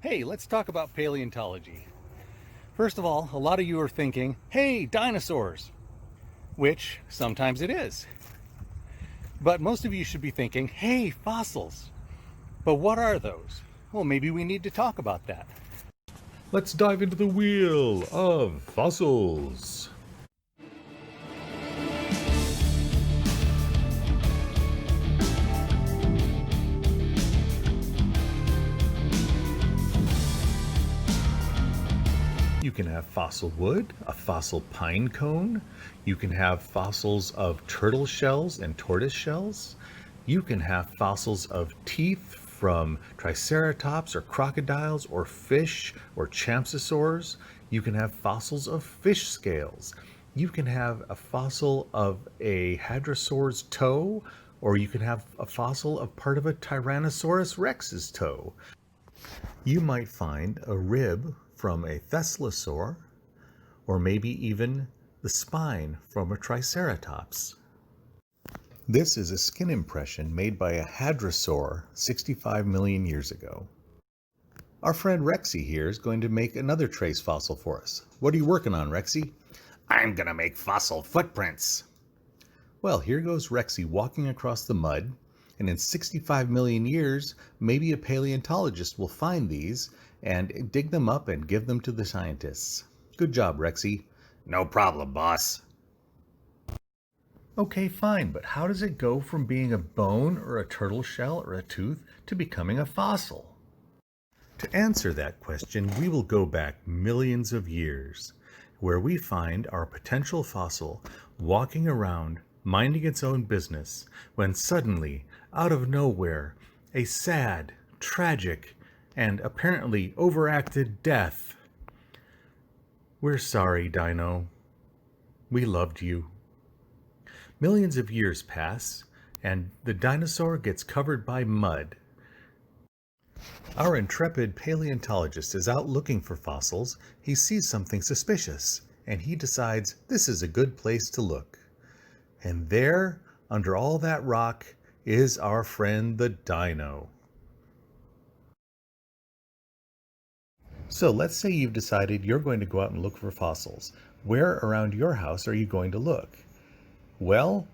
Hey, let's talk about paleontology. First of all, a lot of you are thinking, hey, dinosaurs, which sometimes it is. But most of you should be thinking, hey, fossils. But what are those? Well, maybe we need to talk about that. Let's dive into the wheel of fossils. You can have fossil wood, a fossil pine cone. You can have fossils of turtle shells and tortoise shells. You can have fossils of teeth from triceratops or crocodiles or fish or champsosaurs. You can have fossils of fish scales. You can have a fossil of a hadrosaur's toe, or you can have a fossil of part of a Tyrannosaurus rex's toe. You might find a rib from a thesalosaur, or maybe even the spine from a triceratops. This is a skin impression made by a hadrosaur 65 million years ago. Our friend Rexy here is going to make another trace fossil for us. What are you working on, Rexy? I'm gonna make fossil footprints. Well, here goes Rexy walking across the mud, and in 65 million years, maybe a paleontologist will find these and dig them up and give them to the scientists. Good job, Rexy. No problem, boss. Okay, fine, but how does it go from being a bone or a turtle shell or a tooth to becoming a fossil? To answer that question, we will go back millions of years, where we find our potential fossil walking around, minding its own business, when suddenly, out of nowhere, a sad, tragic, and apparently overacted death. We're sorry, Dino. We loved you. Millions of years pass, and the dinosaur gets covered by mud. Our intrepid paleontologist is out looking for fossils. He sees something suspicious, and he decides this is a good place to look. And there, under all that rock, is our friend the dino. So let's say you've decided you're going to go out and look for fossils. Where around your house are you going to look? Well,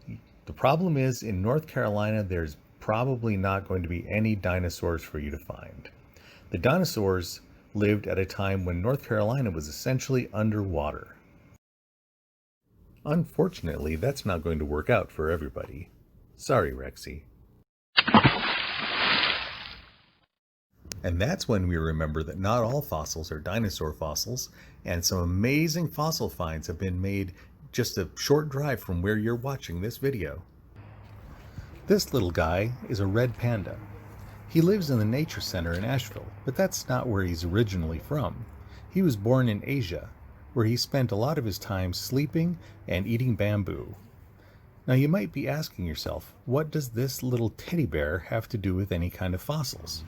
the problem is in North Carolina, there's probably not going to be any dinosaurs for you to find. The dinosaurs lived at a time when North Carolina was essentially underwater. Unfortunately, that's not going to work out for everybody. Sorry, Rexy. And that's when we remember that not all fossils are dinosaur fossils, and some amazing fossil finds have been made just a short drive from where you're watching this video. This little guy is a red panda. He lives in the Nature Center in Asheville, but that's not where he's originally from. He was born in Asia, where he spent a lot of his time sleeping and eating bamboo. Now you might be asking yourself, what does this little teddy bear have to do with any kind of fossils?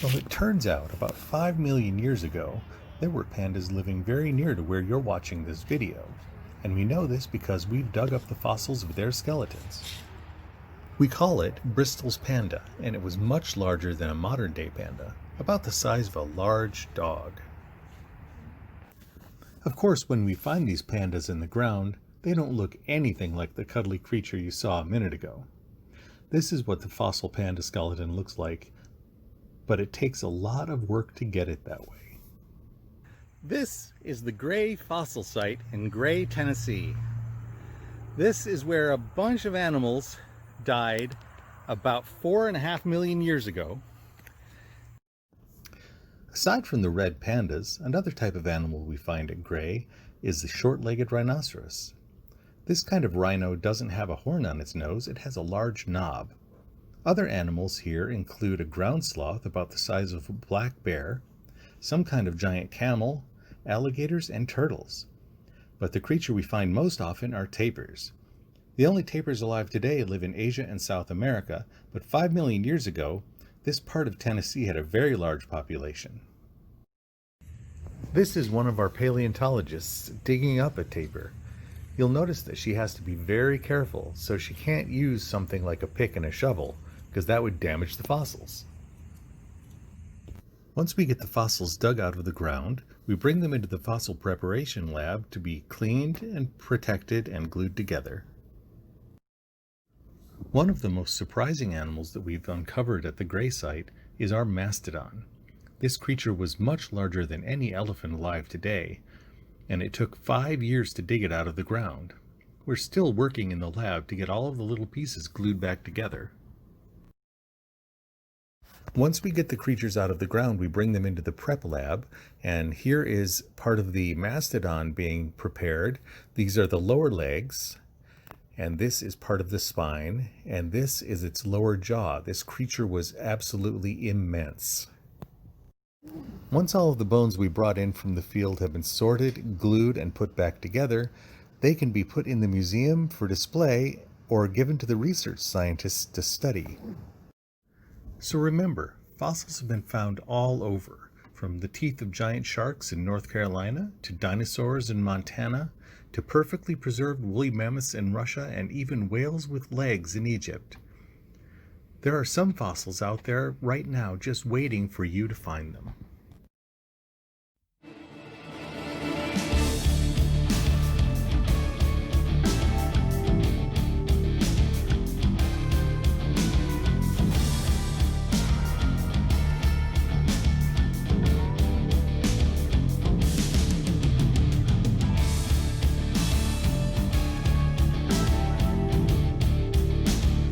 Well, it turns out about 5 million years ago, there were pandas living very near to where you're watching this video. And we know this because we've dug up the fossils of their skeletons. We call it Bristol's panda, and it was much larger than a modern-day panda, about the size of a large dog. Of course, when we find these pandas in the ground, they don't look anything like the cuddly creature you saw a minute ago. This is what the fossil panda skeleton looks like, but it takes a lot of work to get it that way. This is the Gray Fossil Site in Gray, Tennessee. This is where a bunch of animals died about 4.5 million years ago. Aside from the red pandas, another type of animal we find at Gray is the short-legged rhinoceros. This kind of rhino doesn't have a horn on its nose, it has a large knob. Other animals here include a ground sloth about the size of a black bear, some kind of giant camel, alligators, and turtles. But the creature we find most often are tapirs. The only tapirs alive today live in Asia and South America, but 5 million years ago, this part of Tennessee had a very large population. This is one of our paleontologists digging up a tapir. You'll notice that she has to be very careful, so she can't use something like a pick and a shovel, because that would damage the fossils. Once we get the fossils dug out of the ground, we bring them into the fossil preparation lab to be cleaned and protected and glued together. One of the most surprising animals that we've uncovered at the Gray site is our mastodon. This creature was much larger than any elephant alive today, and it took 5 years to dig it out of the ground. We're still working in the lab to get all of the little pieces glued back together. Once we get the creatures out of the ground, we bring them into the prep lab, and here is part of the mastodon being prepared. These are the lower legs, and this is part of the spine, and this is its lower jaw. This creature was absolutely immense. Once all of the bones we brought in from the field have been sorted, glued, and put back together, they can be put in the museum for display or given to the research scientists to study. So remember, fossils have been found all over, from the teeth of giant sharks in North Carolina, to dinosaurs in Montana, to perfectly preserved woolly mammoths in Russia, and even whales with legs in Egypt. There are some fossils out there right now just waiting for you to find them.